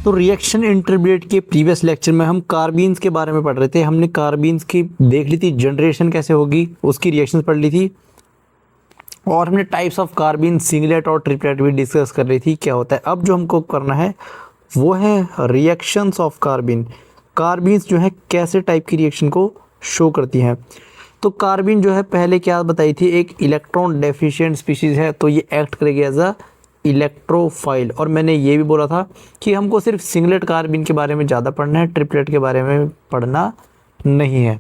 तो reaction intermediate के previous lecture में हम कार्बीन्स के बारे में पढ़ रहे थे। हमने कार्बीन्स की देख ली थी, जनरेशन कैसे होगी उसकी रिएक्शंस पढ़ ली थी, और हमने टाइप्स ऑफ कार्बीन सिंगलेट और ट्रिपलेट भी डिस्कस कर ली थी क्या होता है। अब जो हमको करना है वो है रिएक्शंस ऑफ कार्बीन। कार्बीन्स जो है कैसे टाइप की रिएक्शन को शो करती हैं। तो कार्बीन जो है पहले क्या बताई थी, एक इलेक्ट्रॉन डेफिशिएंट स्पीशीज़ है, तो ये एक्ट करेगी एज अ इलेक्ट्रोफाइल। और मैंने ये भी बोला था कि हमको सिर्फ सिंगलेट कार्बीन के बारे में ज़्यादा पढ़ना है, ट्रिपलेट के बारे में पढ़ना नहीं है।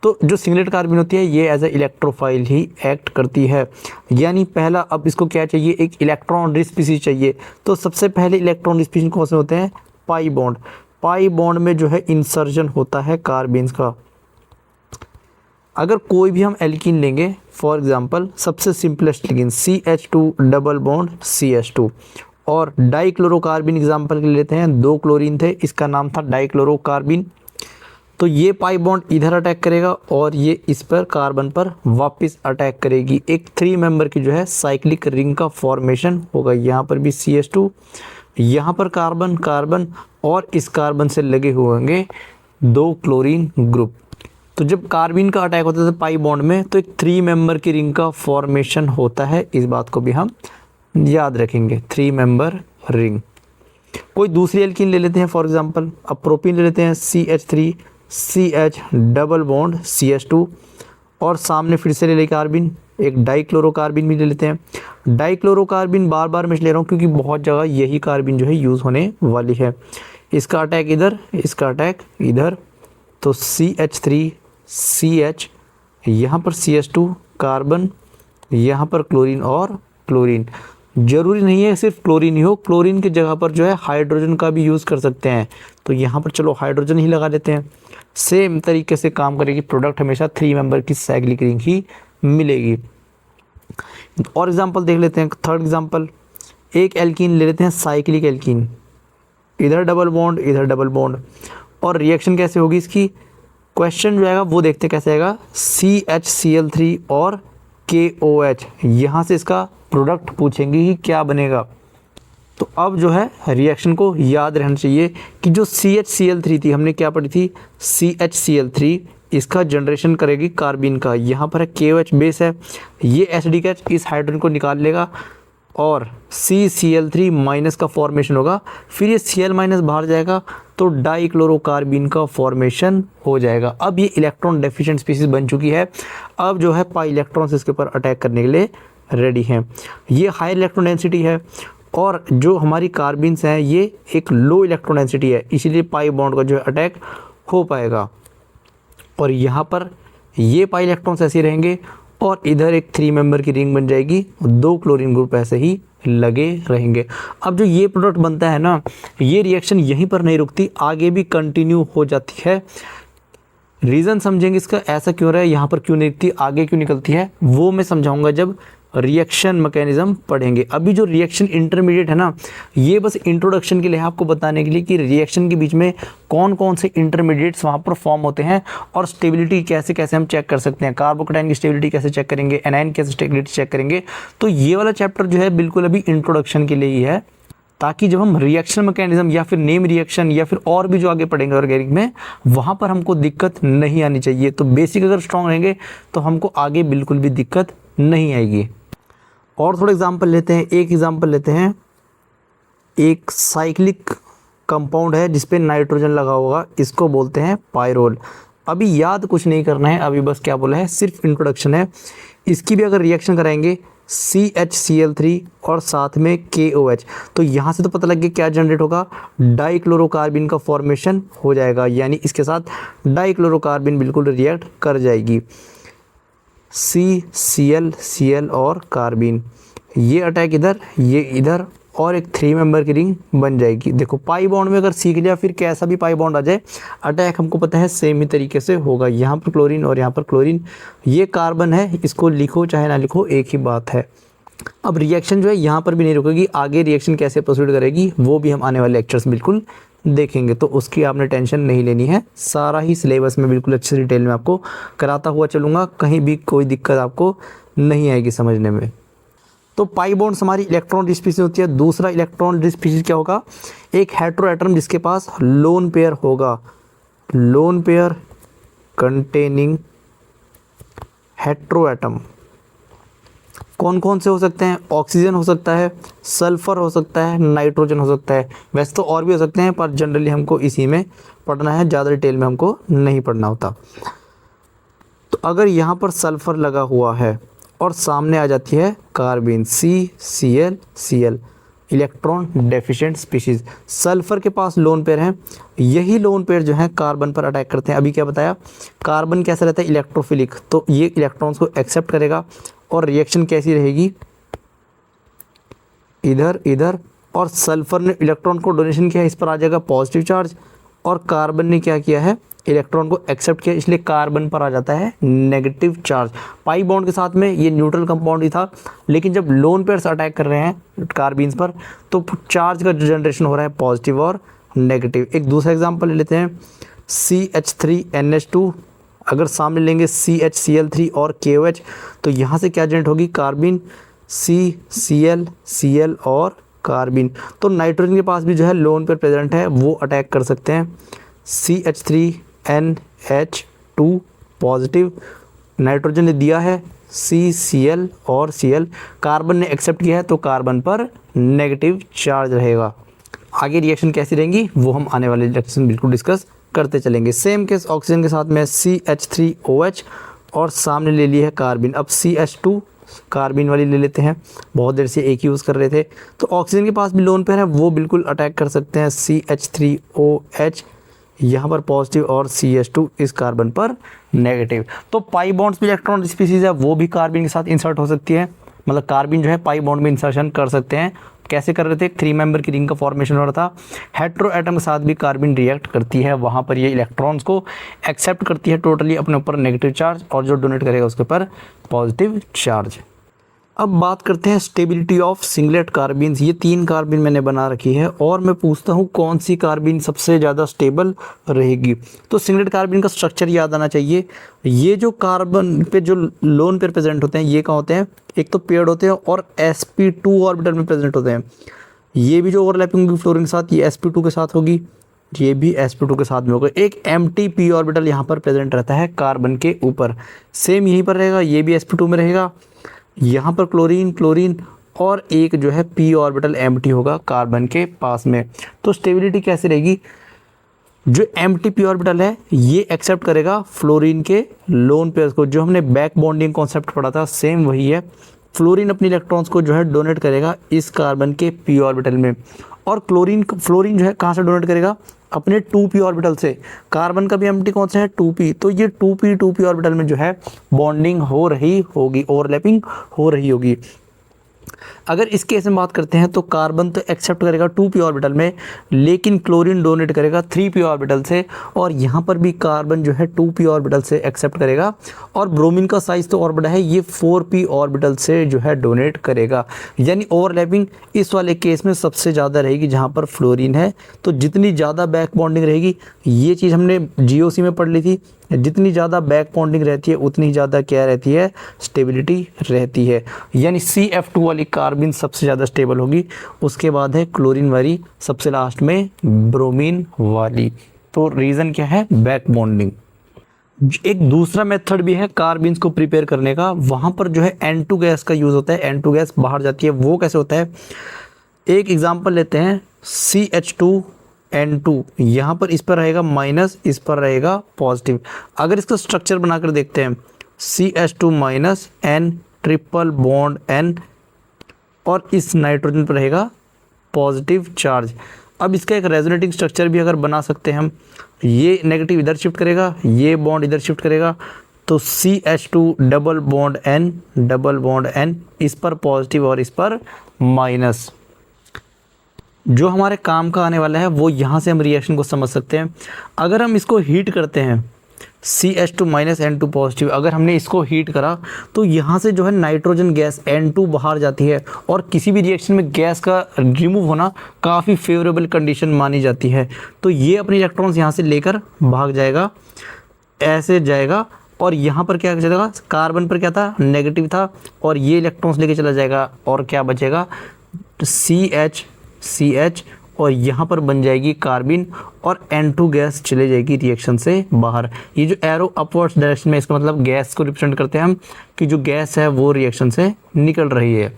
तो जो सिंगलेट कार्बीन होती है ये एज ए इलेक्ट्रोफाइल ही एक्ट करती है। यानी पहला, अब इसको क्या चाहिए, एक इलेक्ट्रॉन रिच स्पीशीज चाहिए। तो सबसे पहले इलेक्ट्रॉन रिच स्पीशीज कौन से होते हैं, पाई बॉन्ड। पाई बॉन्ड में जो है इंसर्जन होता है कार्बीन्स का। अगर कोई भी हम एल्कीन लेंगे, फॉर एग्जांपल सबसे simplest alkene CH2 double bond CH2, और डाइक्लोरोकार्बिन एग्जांपल के लेते हैं, 2 क्लोरीन थे, इसका नाम था डाइक्लोरोकार्बिन। तो ये पाई बॉन्ड इधर अटैक करेगा और ये इस पर कार्बन पर वापस अटैक करेगी। एक 3 मेंबर की जो है साइक्लिक रिंग का फॉर्मेशन होगा। यहाँ पर भी CH2, यहाँ पर कार्बन कार्बन, और इस कार्बन से लगे हुए होंगे 2 क्लोरीन ग्रुप। तो जब कार्बन का अटैक होता है पाई बॉन्ड में, तो एक 3 मेंबर की रिंग का फॉर्मेशन होता है। इस बात को भी हम याद रखेंगे, 3 मेंबर रिंग। कोई दूसरी एल्कीन ले लेते हैं, फॉर एग्जांपल अब प्रोपीन ले लेते हैं, CH3 CH double bond CH2, और सामने फिर से ले लें कार्बिन, एक डाइक्लोरोकार्बिन भी ले लेते हैं। डाइक्लोरोकार्बिन बार बार मैं ले रहा हूँ क्योंकि बहुत जगह यही कार्बिन जो है यूज़ होने वाली है। इसका अटैक इधर, इसका अटैक इधर, तो CH3 CH, यहाँ पर CH2 कार्बन, यहाँ पर क्लोरीन और क्लोरीन। जरूरी नहीं है सिर्फ क्लोरीन ही हो, क्लोरीन की जगह पर जो है हाइड्रोजन का भी यूज़ कर सकते हैं। तो यहाँ पर चलो हाइड्रोजन ही लगा लेते हैं। सेम तरीके से काम करेगी, प्रोडक्ट हमेशा 3 मेंबर की साइक्लिक रिंग ही मिलेगी। और एग्जांपल देख लेते हैं, थर्ड एग्जांपल, एक एल्कीन ले लेते हैं, साइक्लिक एल्कीन, इधर डबल बॉन्ड इधर डबल बॉन्ड, और रिएक्शन कैसे होगी इसकी, क्वेश्चन जो आएगा वो देखते कैसे आएगा, CHCl3 और KOH, यहाँ से इसका प्रोडक्ट पूछेंगे ही क्या बनेगा। तो अब जो है रिएक्शन को याद रहना चाहिए कि जो CHCl3 थी, हमने क्या पढ़ी थी, CHCl3, इसका जनरेशन करेगी कार्बिन का। यहाँ पर है KOH बेस है, ये एसिडिक इस हाइड्रोजन को निकाल लेगा और CCl3 माइनस का फॉर्मेशन होगा। फिर ये Cl माइनस बाहर जाएगा तो डाइक्लोरोकार्बिन का फॉर्मेशन हो जाएगा। अब ये इलेक्ट्रॉन डेफिशिएंट स्पीशीज बन चुकी है। अब जो है पाई इलेक्ट्रॉन्स इसके ऊपर अटैक करने के लिए रेडी हैं। ये हाई इलेक्ट्रॉन डेंसिटी है, और जो हमारी कार्बिन्स हैं ये एक लो इलेक्ट्रॉन डेंसिटी है, इसीलिए पाई बॉन्ड का जो है अटैक हो पाएगा। और यहाँ पर ये पाई इलेक्ट्रॉन्स ऐसे रहेंगे और इधर एक 3 मेंबर की रिंग बन जाएगी, 2 क्लोरीन ग्रुप ऐसे ही लगे रहेंगे। अब जो ये प्रोडक्ट बनता है ना, ये रिएक्शन यहीं पर नहीं रुकती, आगे भी कंटिन्यू हो जाती है। रीज़न समझेंगे इसका, ऐसा क्यों रहा है, यहाँ पर क्यों नहीं रुकती, आगे क्यों निकलती है, वो मैं समझाऊंगा जब रिएक्शन मैकेनिज्म पढ़ेंगे। अभी जो रिएक्शन इंटरमीडिएट है ना, ये बस इंट्रोडक्शन के लिए आपको बताने के लिए कि रिएक्शन के बीच में कौन कौन से इंटरमीडिएट्स वहाँ पर फॉर्म होते हैं, और स्टेबिलिटी कैसे कैसे हम चेक कर सकते हैं, कार्बोकैटायन की स्टेबिलिटी कैसे चेक करेंगे, एनायन कैसे स्टेबिलिटी चेक करेंगे। तो ये वाला चैप्टर जो है बिल्कुल अभी इंट्रोडक्शन के लिए ही है, ताकि जब हम रिएक्शन मैकेनिज्म या फिर नेम रिएक्शन या फिर और भी जो आगे पढ़ेंगे ऑर्गेनिक में, वहाँ पर हमको दिक्कत नहीं आनी चाहिए। तो बेसिक अगर स्ट्रॉन्ग रहेंगे तो हमको आगे बिल्कुल भी दिक्कत नहीं आएगी। और थोड़े एग्जांपल लेते हैं, एक एग्जांपल लेते हैं, एक साइक्लिक कंपाउंड है जिसपे नाइट्रोजन लगा होगा, इसको बोलते हैं पायरोल। अभी याद कुछ नहीं करना है, अभी बस क्या बोला है, सिर्फ इंट्रोडक्शन है। इसकी भी अगर रिएक्शन कराएंगे CHCl3 और साथ में KOH, तो यहाँ से तो पता लग गया क्या जनरेट होगा, डाइक्लोरोकार्बिन का फॉर्मेशन हो जाएगा, यानी इसके साथ डाइक्लोरोकार्बिन बिल्कुल रिएक्ट कर जाएगी। CCl और कार्बिन, ये अटैक इधर, ये इधर, और एक 3 मेंबर की रिंग बन जाएगी। देखो पाई बॉन्ड में अगर सीख लिया, फिर कैसा भी पाई बॉन्ड आ जाए, अटैक हमको पता है सेम ही तरीके से होगा। यहाँ पर क्लोरीन और यहाँ पर क्लोरीन, ये कार्बन है, इसको लिखो चाहे ना लिखो एक ही बात है। अब रिएक्शन जो है यहाँ पर भी नहीं रुकेगी, आगे रिएक्शन कैसे प्रोसीड करेगी वो भी हम आने वाले लेक्चर्स बिल्कुल देखेंगे, तो उसकी आपने टेंशन नहीं लेनी है। सारा ही सिलेबस में बिल्कुल अच्छे से डिटेल में आपको कराता हुआ चलूँगा, कहीं भी कोई दिक्कत आपको नहीं आएगी समझने में। तो पाई बॉन्ड्स हमारी इलेक्ट्रॉन स्पीशीज होती है। दूसरा इलेक्ट्रॉन स्पीशीज क्या होगा, एक हेटेरो एटम जिसके पास लोन पेयर होगा, lone pair containing hetero atom. कौन कौन से हो सकते हैं, ऑक्सीजन हो सकता है, सल्फर हो सकता है, नाइट्रोजन हो सकता है। वैसे तो और भी हो सकते हैं पर जनरली हमको इसी में पढ़ना है, ज़्यादा डिटेल में हमको नहीं पढ़ना होता। तो अगर यहाँ पर सल्फर लगा हुआ है और सामने आ जाती है carbon CCl, electron deficient species. Sulphur के पास लोन पेयर हैं, यही लोन पेयर जो है कार्बन पर अटैक करते हैं। अभी क्या बताया, कार्बन कैसा रहता है, इलेक्ट्रोफिलिक, तो ये इलेक्ट्रॉन्स को एक्सेप्ट करेगा और रिएक्शन कैसी रहेगी, इधर इधर, और सल्फर ने इलेक्ट्रॉन को डोनेशन किया, इस पर आ जाएगा पॉजिटिव चार्ज, और कार्बन ने क्या किया है, इलेक्ट्रॉन को एक्सेप्ट किया, इसलिए कार्बन पर आ जाता है नेगेटिव चार्ज। पाई बॉन्ड के साथ में ये न्यूट्रल कंपाउंड ही था, लेकिन जब लोन पेयर्स अटैक कर रहे हैं कार्बन्स पर तो चार्ज का जनरेशन हो रहा है पॉजिटिव और नेगेटिव। एक दूसरा एग्जांपल ले लेते हैं, CH3NH2, अगर सामने लेंगे CHCl3 और KOH, तो यहाँ से क्या जनरेट होगी, कार्बन CCl और कार्बन। तो नाइट्रोजन के पास भी जो है लोन पेयर प्रेजेंट है, वो अटैक कर सकते हैं। CH3NH2 पॉजिटिव, नाइट्रोजन ने दिया है CCl और Cl, कार्बन ने एक्सेप्ट किया है तो कार्बन पर नेगेटिव चार्ज रहेगा। आगे रिएक्शन कैसी रहेंगी वो हम आने वाले लेक्चर बिल्कुल डिस्कस करते चलेंगे। सेम केस ऑक्सीजन के साथ में CH3OH और सामने ले ली है कार्बन। अब CH2 कार्बन वाली ले लेते हैं, बहुत देर से एक यूज़ कर रहे थे। तो ऑक्सीजन के पास भी लोन पेयर है, वो बिल्कुल अटैक कर सकते हैं। CH3OH यहाँ पर पॉजिटिव और CH2 इस कार्बन पर नेगेटिव। तो पाई बॉन्ड्स भी इलेक्ट्रॉन स्पीशीज है, वो भी कार्बन के साथ इंसर्ट हो सकती है, मतलब कार्बन जो है पाई बॉन्ड में इंसर्शन कर सकते हैं। कैसे कर रहे थे, 3 मेंबर की रिंग का फॉर्मेशन हो रहा था, हेटेरो एटम के साथ भी कार्बन रिएक्ट करती है, वहाँ पर ये इलेक्ट्रॉन्स को एक्सेप्ट करती है टोटली अपने ऊपर नेगेटिव चार्ज, और जो डोनेट करेगा उसके ऊपर पॉजिटिव चार्ज। अब बात करते हैं स्टेबिलिटी ऑफ सिंगलेट कार्बन्स। ये 3 कार्बन मैंने बना रखी है और मैं पूछता हूँ कौन सी कार्बन सबसे ज़्यादा स्टेबल रहेगी। तो सिंगलेट कार्बन का स्ट्रक्चर याद आना चाहिए। ये जो कार्बन पे जो लोन पेयर प्रेजेंट होते हैं, ये कहाँ होते हैं, एक तो पेयर्ड होते हैं और sp2 ऑर्बिटल में प्रेजेंट होते हैं। ये भी जो ओवरलैपिंग होगी फ्लोरीन के साथ, ये sp2 के साथ होगी, ये भी sp2 के साथ में होगा। एक एम्प्टी p ऑर्बिटल यहाँ पर प्रेजेंट रहता है कार्बन के ऊपर, सेम यहीं पर रहेगा, ये भी sp2 में रहेगा। यहाँ पर क्लोरीन और एक जो है p ऑर्बिटल एम्प्टी होगा कार्बन के पास में। तो स्टेबिलिटी कैसे रहेगी, जो एम्प्टी p ऑर्बिटल है ये एक्सेप्ट करेगा फ्लोरीन के लोन पेयर्स को। जो हमने बैक बॉन्डिंग कॉन्सेप्ट पढ़ा था सेम वही है, फ्लोरीन अपनी इलेक्ट्रॉन्स को जो है डोनेट करेगा इस कार्बन के p ऑर्बिटल में, और फ्लोरीन जो है कहाँ से डोनेट करेगा, अपने 2p ऑर्बिटल से। कार्बन का भी एम्प्टी कौन सा है, 2p, तो ये 2p ऑर्बिटल में जो है बॉन्डिंग हो रही होगी, ओवरलैपिंग हो रही होगी। अगर इस केस में बात करते हैं तो कार्बन तो एक्सेप्ट करेगा 2p ऑर्बिटल में, लेकिन क्लोरीन डोनेट करेगा 3p ऑर्बिटल से, और यहाँ पर भी कार्बन जो है 2p ऑर्बिटल से एक्सेप्ट करेगा, और ब्रोमीन का साइज तो और बड़ा है, ये 4p ऑर्बिटल से जो है डोनेट करेगा। यानी ओवरलैपिंग इस वाले केस में सबसे ज़्यादा रहेगी जहाँ पर फ्लोरीन है। तो जितनी ज़्यादा बैक बॉन्डिंग रहेगी, ये चीज़ हमने GOC में पढ़ ली थी, जितनी ज़्यादा बैक बॉन्डिंग रहती है उतनी ज़्यादा क्या रहती है, स्टेबिलिटी रहती है। यानी CF2 वाली कार्बन सबसे ज़्यादा स्टेबल होगी, उसके बाद है क्लोरीन वाली, सबसे लास्ट में ब्रोमीन वाली। तो रीज़न क्या है, बैक बॉन्डिंग। एक दूसरा मेथड भी है कार्बन्स को प्रिपेयर करने का, वहाँ पर जो है N2 गैस का यूज़ होता है, N2 गैस बाहर जाती है। वो कैसे होता है, एक एग्जाम्पल लेते हैं, CH2N2, यहाँ पर इस पर रहेगा माइनस, इस पर रहेगा पॉजिटिव। अगर इसका स्ट्रक्चर बनाकर देखते हैं, CH2 minus N triple bond N, और इस नाइट्रोजन पर रहेगा पॉजिटिव चार्ज। अब इसका एक रेजोनेटिंग स्ट्रक्चर भी अगर बना सकते हैं हम, ये नेगेटिव इधर शिफ्ट करेगा, ये बॉन्ड इधर शिफ्ट करेगा, तो CH2 डबल बॉन्ड N, इस पर पॉजिटिव और इस पर माइनस। जो हमारे काम का आने वाला है वो यहाँ से हम रिएक्शन को समझ सकते हैं। अगर हम इसको हीट करते हैं, CH2 माइनस N2 पॉजिटिव, अगर हमने इसको हीट करा तो यहाँ से जो है नाइट्रोजन गैस N2 बाहर जाती है, और किसी भी रिएक्शन में गैस का रिमूव होना काफ़ी फेवरेबल कंडीशन मानी जाती है। तो ये अपने इलेक्ट्रॉन्स यहाँ से लेकर भाग जाएगा, ऐसे जाएगा, और यहाँ पर क्या चलेगा, कार्बन पर क्या था, नेगेटिव था, और ये इलेक्ट्रॉन्स लेके चला जाएगा और क्या बचेगा, CH, और यहाँ पर बन जाएगी कार्बिन और N2 गैस चले जाएगी रिएक्शन से बाहर। ये जो एरो अपवर्ड्स डायरेक्शन में, इसका मतलब गैस को रिप्रेजेंट करते हैं हम कि जो गैस है वो रिएक्शन से निकल रही है।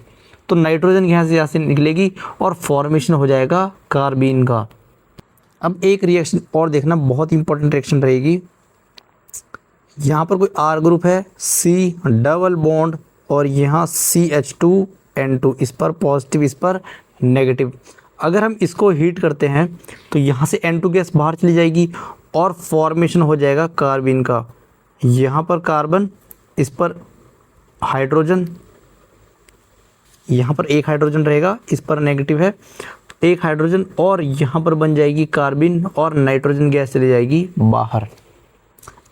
तो नाइट्रोजन गैस यहाँ से निकलेगी और फॉर्मेशन हो जाएगा कार्बिन का। अब एक रिएक्शन और देखना, बहुत इंपॉर्टेंट रिएक्शन रहेगी। यहाँ पर कोई R ग्रुप है, C डबल बॉन्ड और यहाँ CH2N2, इस पर पॉजिटिव इस पर नेगेटिव। अगर हम इसको हीट करते हैं तो यहाँ से N2 गैस बाहर चली जाएगी और फॉर्मेशन हो जाएगा कार्बिन का। यहाँ पर कार्बन, इस पर हाइड्रोजन, यहाँ पर एक हाइड्रोजन रहेगा, इस पर नेगेटिव है, एक हाइड्रोजन, और यहाँ पर बन जाएगी कार्बिन और नाइट्रोजन गैस चली जाएगी बाहर।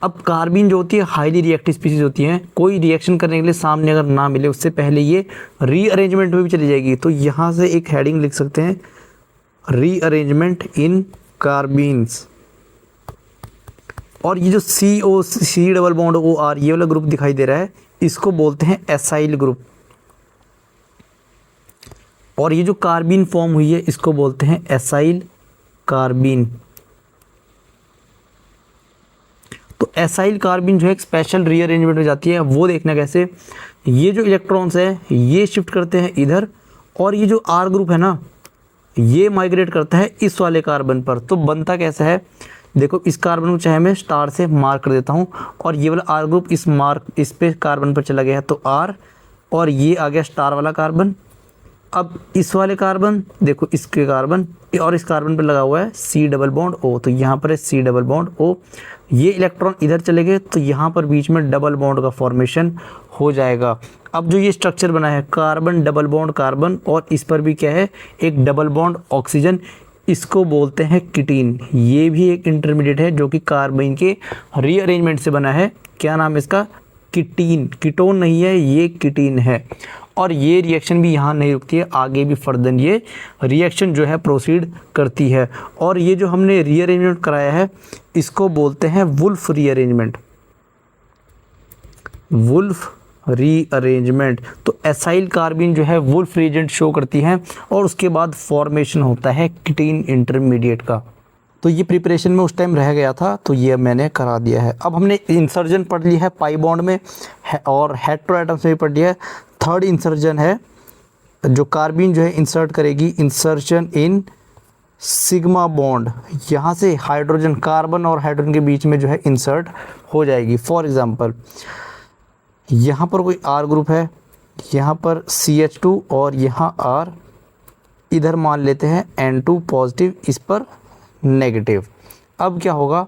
अब कार्बिन जो होती है हाईली रिएक्टिव स्पीसीज होती हैं, कोई रिएक्शन करने के लिए सामने अगर ना मिले उससे पहले ये रीअरेंजमेंट में भी चली जाएगी। तो यहाँ से एक हेडिंग लिख सकते हैं, रीअरेंजमेंट इन कार्बिन्स। और ये जो C डबल बॉन्ड OR ये वाला ग्रुप दिखाई दे रहा है, इसको बोलते हैं एसाइल ग्रुप। और ये जो कार्बिन फॉर्म हुई है इसको बोलते हैं एसाइल कार्बिन। तो एसाइल कार्बिन जो है एक स्पेशल रीअरेंजमेंट में जाती है। वो देखना कैसे, ये जो इलेक्ट्रॉन्स है ये शिफ्ट करते हैं इधर, और ये जो R ग्रुप है ना ये माइग्रेट करता है इस वाले कार्बन पर। तो बनता कैसा है, देखो इस कार्बन को चाहे मैं स्टार से मार्क कर देता हूँ, और ये वाला R ग्रुप इस पे कार्बन पर चला गया है तो R, और ये आ गया स्टार वाला कार्बन। अब इस वाले कार्बन देखो, इसके कार्बन और इस कार्बन पर लगा हुआ है C डबल बॉन्ड O, तो यहाँ पर है C डबल बॉन्ड O। ये इलेक्ट्रॉन इधर चले गए तो यहाँ पर बीच में डबल बॉन्ड का फॉर्मेशन हो जाएगा। अब जो ये स्ट्रक्चर बना है कार्बन डबल बॉन्ड कार्बन, और इस पर भी क्या है, एक डबल बॉन्ड ऑक्सीजन, इसको बोलते हैं किटीन। ये भी एक इंटरमीडिएट है जो कि कार्बाइन के रीअरेंजमेंट से बना है। क्या नाम है इसका, किटीन। कीटोन नहीं है, ये किटीन है। और ये रिएक्शन भी यहाँ नहीं रुकती है, आगे भी फर्दर ये रिएक्शन जो है प्रोसीड करती है। और ये जो हमने रीअरेंजमेंट कराया है इसको बोलते हैं वुल्फ रीअरेंजमेंट, वुल्फ रीअरेंजमेंट। तो एसाइल कार्बिन जो है वुल्फ रीअरेंजमेंट शो करती है, और उसके बाद फॉर्मेशन होता है किटीन इंटरमीडिएट का। तो ये प्रिपरेशन में उस टाइम रह गया था, तो ये मैंने करा दिया है। अब हमने इंसर्जन पढ़ लिया है पाई बॉन्ड में और हेटेरो एटम्स में भी पढ़ लिया है। थर्ड इंसर्जन है जो कार्बिन जो है इंसर्ट करेगी, इंसर्शन इन सिग्मा बॉन्ड। यहाँ से हाइड्रोजन, कार्बन और हाइड्रोजन के बीच में जो है इंसर्ट हो जाएगी। फॉर एग्जांपल यहाँ पर कोई R ग्रुप है, यहाँ पर CH2 और यहाँ R, इधर मान लेते हैं N2 पॉजिटिव, इस पर नेगेटिव। अब क्या होगा,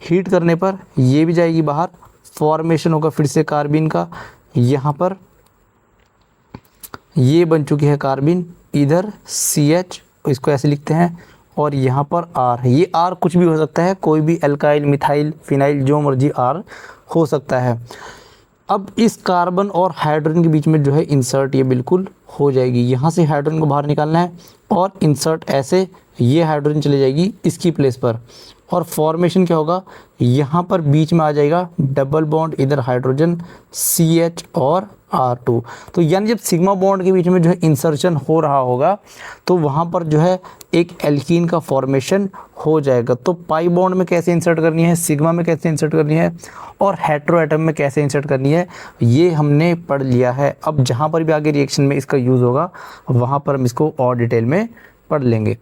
हीट करने पर ये भी जाएगी बाहर, फॉर्मेशन होगा फिर से कार्बिन का। यहाँ पर ये बन चुकी है कार्बिन, इधर CH, इसको ऐसे लिखते हैं, और यहाँ पर R। ये R कुछ भी हो सकता है, कोई भी एल्काइल, मिथाइल, फिनाइल, जो मर्जी R हो सकता है। अब इस कार्बन और हाइड्रोजन के बीच में जो है इंसर्ट ये बिल्कुल हो जाएगी। यहाँ से हाइड्रोजन को बाहर निकालना है और इंसर्ट ऐसे, ये हाइड्रोजन चली जाएगी इसकी प्लेस पर, और फॉर्मेशन क्या होगा, यहाँ पर बीच में आ जाएगा डबल बॉन्ड, इधर हाइड्रोजन CH और R2। तो यानी जब सिग्मा बॉन्ड के बीच में जो है इंसर्शन हो रहा होगा तो वहाँ पर जो है एक एल्कीन का फॉर्मेशन हो जाएगा। तो पाई बॉन्ड में कैसे इंसर्ट करनी है, सिग्मा में कैसे इंसर्ट करनी है, और हेटेरो एटम में कैसे इंसर्ट करनी है, ये हमने पढ़ लिया है। अब जहाँ पर भी आगे रिएक्शन में इसका यूज़ होगा वहाँ पर हम इसको और डिटेल में पढ़ लेंगे।